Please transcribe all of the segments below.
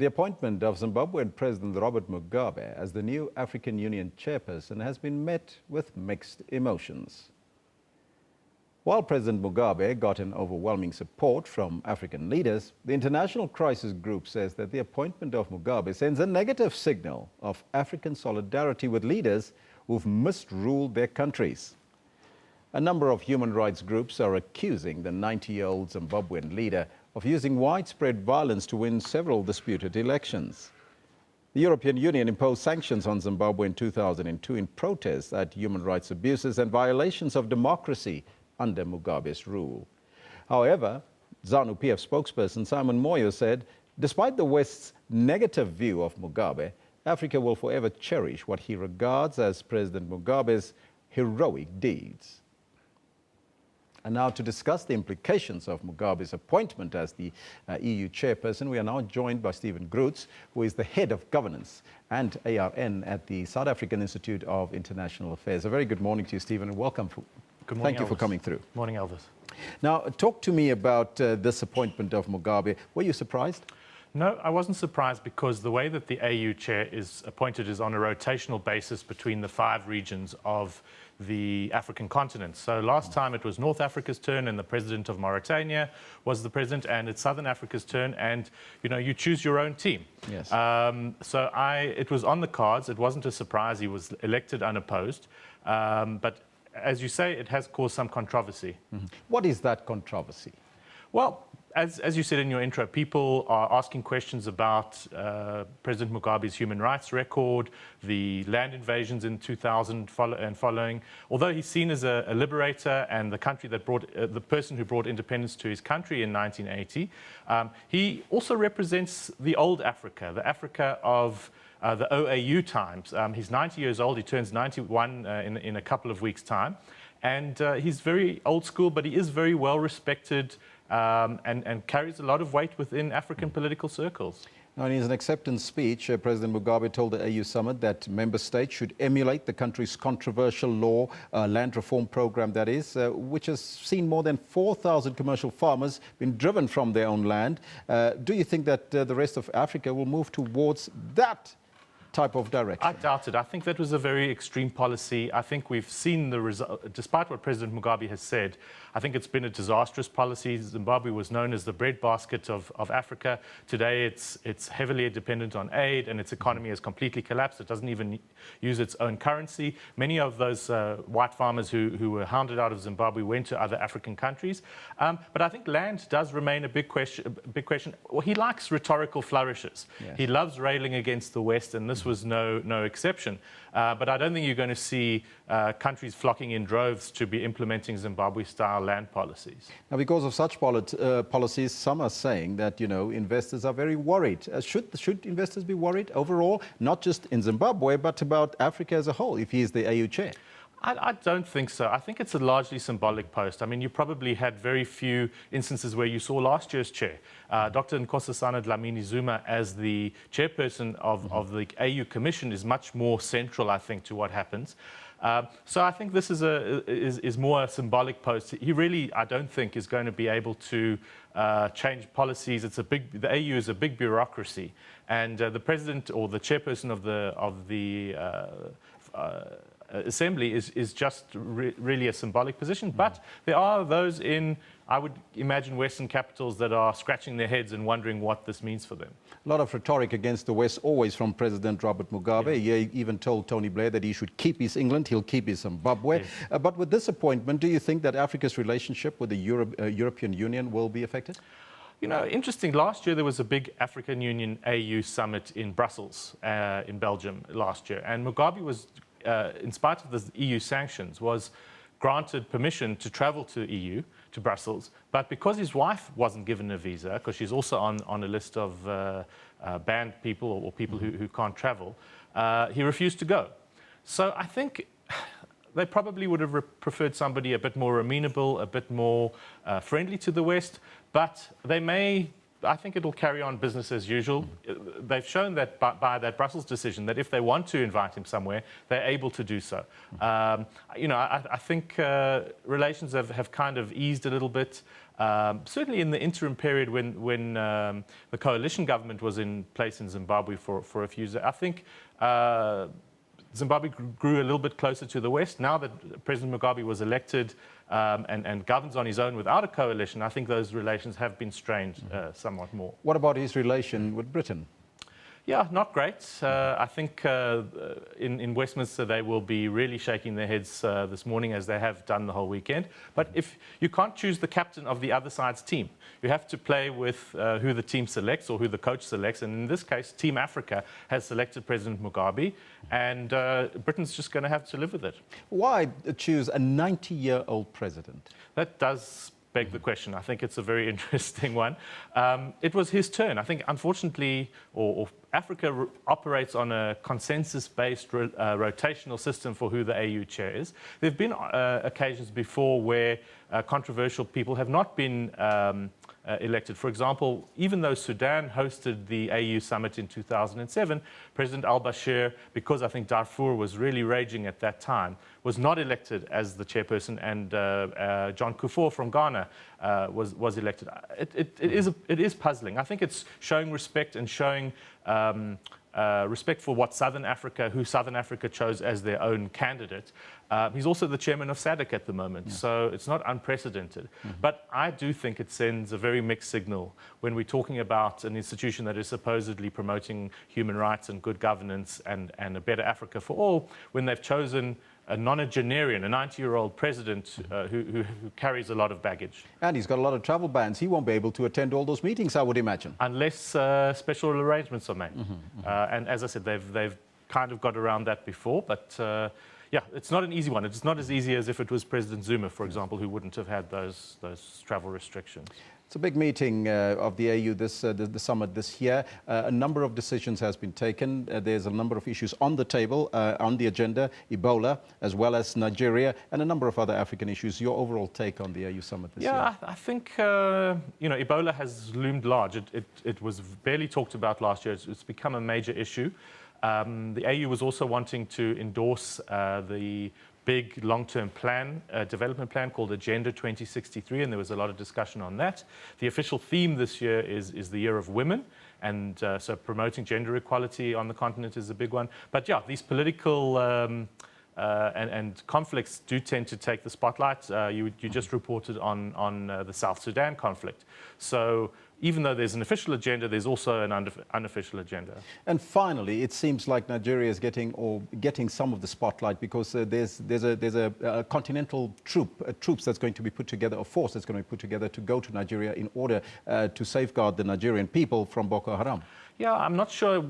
The appointment of Zimbabwean President Robert Mugabe as the new African Union chairperson has been met with mixed emotions. While President Mugabe got an overwhelming support from African leaders, the International Crisis Group says that the appointment of Mugabe sends a negative signal of African solidarity with leaders who've misruled their countries. A number of human rights groups are accusing the 90-year-old Zimbabwean leader of using widespread violence to win several disputed elections. The European Union imposed sanctions on Zimbabwe in 2002 in protest at human rights abuses and violations of democracy under Mugabe's rule. However, ZANU-PF spokesperson Simon Moyo said, despite the West's negative view of Mugabe, Africa will forever cherish what he regards as President Mugabe's heroic deeds. And now to discuss the implications of Mugabe's appointment as the EU chairperson, we are now joined by Steven Gruzd, who is the head of governance and ARN at the South African Institute of International Affairs. A very good morning to you, Steven, and welcome. Good morning, Thank you for coming through. Morning, Elvis. Now, talk to me about this appointment of Mugabe. Were you surprised? No, I wasn't surprised because the way that the AU chair is appointed is on a rotational basis between the 5 regions of the African continent. So last time it was North Africa's turn and the president of Mauritania was the president, and it's Southern Africa's turn, and you choose your own team. Yes. It was on the cards. It wasn't a surprise. He was elected unopposed. But as you say, it has caused some controversy. Mm-hmm. What is that controversy? Well, as you said in your intro, people are asking questions about President Mugabe's human rights record, the land invasions in 2000 and following. Although he's seen as a liberator and the country that brought the person who brought independence to his country in 1980, he also represents the old Africa, the Africa of the OAU times. He's 90 years old. He turns 91 in a couple of weeks' time, and he's very old school, but he is very well respected. And carries a lot of weight within African political circles. Now, in his acceptance speech, President Mugabe told the AU summit that member states should emulate the country's controversial law, land reform program, that is, which has seen more than 4,000 commercial farmers been driven from their own land. Do you think that the rest of Africa will move towards that type of direction? I doubt it. I think that was a very extreme policy. I think we've seen the result. Despite what President Mugabe has said, I think it's been a disastrous policy. Zimbabwe was known as the breadbasket of Africa. Today it's heavily dependent on aid, and its economy has completely collapsed. It doesn't even use its own currency. Many of those white farmers who were hounded out of Zimbabwe went to other African countries. But I think land does remain a big question. Well, he likes rhetorical flourishes. Yes. He loves railing against the West, and this was no exception. But I don't think you're going to see countries flocking in droves to be implementing Zimbabwe-style land policies. Now, because of such policies, some are saying that, investors are very worried. Should investors be worried overall, not just in Zimbabwe, but about Africa as a whole, if he is the AU chair? I don't think so. I think it's a largely symbolic post. I mean, you probably had very few instances where you saw last year's chair, Dr. Nkosazana Dlamini-Zuma, as the chairperson of the AU Commission is much more central, I think, to what happens. So I think this is more a symbolic post. He really, I don't think, is going to be able to change policies. The AU is a big bureaucracy, and the president or the chairperson of the Assembly is just really a symbolic position. But there are those in, I would imagine, Western capitals that are scratching their heads and wondering what this means for them. A lot of rhetoric against the West, always from President Robert Mugabe. Yeah. He even told Tony Blair that he should keep his England, he'll keep his Zimbabwe. Yes. But with this appointment, do you think that Africa's relationship with the European Union will be affected? Interesting. Last year there was a big African Union AU summit in Brussels, in Belgium last year, and Mugabe was, in spite of the EU sanctions, was granted permission to travel to Brussels, but because his wife wasn't given a visa, because she's also on a list of banned people or people who can't travel, he refused to go. So I think they probably would have preferred somebody a bit more amenable, a bit more friendly to the West, but I think it'll carry on business as usual. They've shown that by that Brussels decision that if they want to invite him somewhere, they're able to do so. I think relations have kind of eased a little bit. certainly in the interim period when the coalition government was in place in Zimbabwe for a few years. I think Zimbabwe grew a little bit closer to the West. Now that President Mugabe was elected and governs on his own without a coalition, I think those relations have been strained somewhat more. What about his relation with Britain? Yeah, not great. I think in Westminster they will be really shaking their heads this morning, as they have done the whole weekend. But if you can't choose the captain of the other side's team, you have to play with who the team selects or who the coach selects. And in this case, Team Africa has selected President Mugabe, and Britain's just going to have to live with it. Why choose a 90-year-old president? That does beg the question. I think it's a very interesting one. It was his turn. I think, unfortunately, or Africa operates on a consensus-based rotational system for who the AU chair is. There have been occasions before where controversial people have not been elected. For example, even though Sudan hosted the AU summit in 2007, President al-Bashir, because I think Darfur was really raging at that time, was not elected as the chairperson, and John Kufuor from Ghana was elected. It is puzzling. I think it's showing respect and showing respect for what who Southern Africa chose as their own candidate. He's also the chairman of SADC at the moment, so it's not unprecedented. But I do think it sends a very mixed signal when we're talking about an institution that is supposedly promoting human rights and good governance and a better Africa for all, when they've chosen a nonagenarian, a 90-year-old president who carries a lot of baggage. And he's got a lot of travel bans. He won't be able to attend all those meetings, I would imagine. Unless special arrangements are made. And as I said, they've kind of got around that before, but yeah, it's not an easy one. It's not as easy as if it was President Zuma, for example, who wouldn't have had those travel restrictions. It's a big meeting of the AU, the summit this year. A number of decisions has been taken. There's a number of issues on the table, on the agenda, Ebola, as well as Nigeria, and a number of other African issues. Your overall take on the AU summit this year? Yeah, I think, Ebola has loomed large. It was barely talked about last year. It's become a major issue. The AU was also wanting to endorse the big long-term plan, development plan called Agenda 2063, and there was a lot of discussion on that. The official theme this year is the Year of Women, and so promoting gender equality on the continent is a big one. But yeah, these political and conflicts do tend to take the spotlight. You just reported on the South Sudan conflict. So even though there's an official agenda, there's also an unofficial agenda. And finally, it seems like Nigeria is getting some of the spotlight, because there's a continental troops that's going to be put together, a force that's going to be put together to go to Nigeria in order to safeguard the Nigerian people from Boko Haram. Yeah, I'm not sure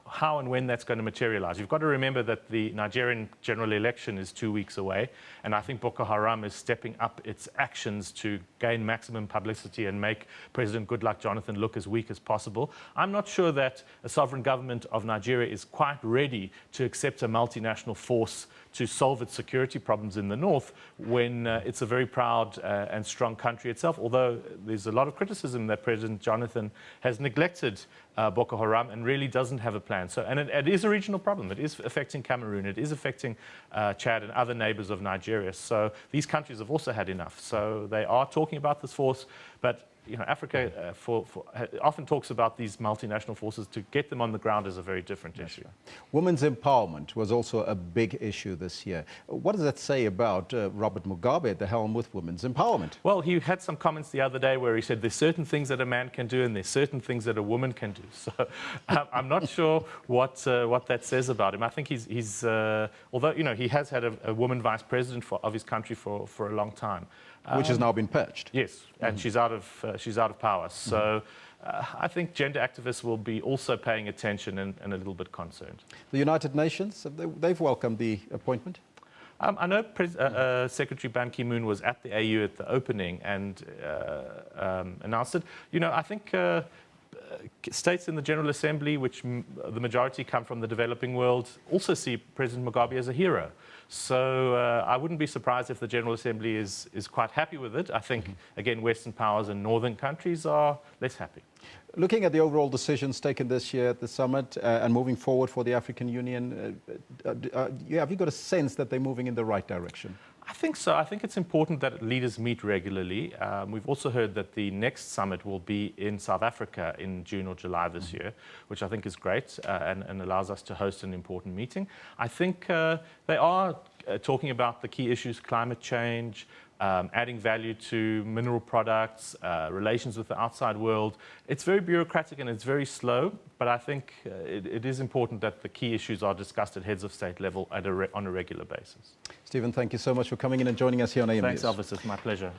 how and when that's going to materialize. You've got to remember that the Nigerian general election is 2 weeks away, and I think Boko Haram is stepping up its actions to gain maximum publicity and make President Goodluck Jonathan look as weak as possible. I'm not sure that a sovereign government of Nigeria is quite ready to accept a multinational force to solve its security problems in the north, when it's a very proud and strong country itself, although there's a lot of criticism that President Jonathan has neglected Boko Haram and really doesn't have a plan. So, and it is a regional problem. It is affecting Cameroon. It is affecting Chad and other neighbors of Nigeria. So these countries have also had enough. So they are talking about this force, but Africa often talks about these multinational forces. To get them on the ground is a very different issue. Women's empowerment was also a big issue this year. What does that say about Robert Mugabe at the helm with women's empowerment? Well, he had some comments the other day where he said there's certain things that a man can do and there's certain things that a woman can do. So I'm not sure what that says about him. I think he's although he has had a woman vice president of his country for a long time. Which has now been purged. Yes, and she's out of power. So I think gender activists will be also paying attention and a little bit concerned. The United Nations, they've welcomed the appointment? I know Secretary Ban Ki-moon was at the AU at the opening and announced it. I think states in the General Assembly, which the majority come from the developing world, also see President Mugabe as a hero. So I wouldn't be surprised if the General Assembly is quite happy with it. I think, again, Western powers and northern countries are less happy. Looking at the overall decisions taken this year at the summit and moving forward for the African Union, have you got a sense that they're moving in the right direction? I think so. I think it's important that leaders meet regularly. We've also heard that the next summit will be in South Africa in June or July this year, which I think is great and allows us to host an important meeting. I think they are talking about the key issues, climate change, adding value to mineral products, relations with the outside world. It's very bureaucratic and it's very slow, but I think it is important that the key issues are discussed at heads of state level on a regular basis. Stephen, thank you so much for coming in and joining us here on AM News. Thanks, Elvis. It's my pleasure.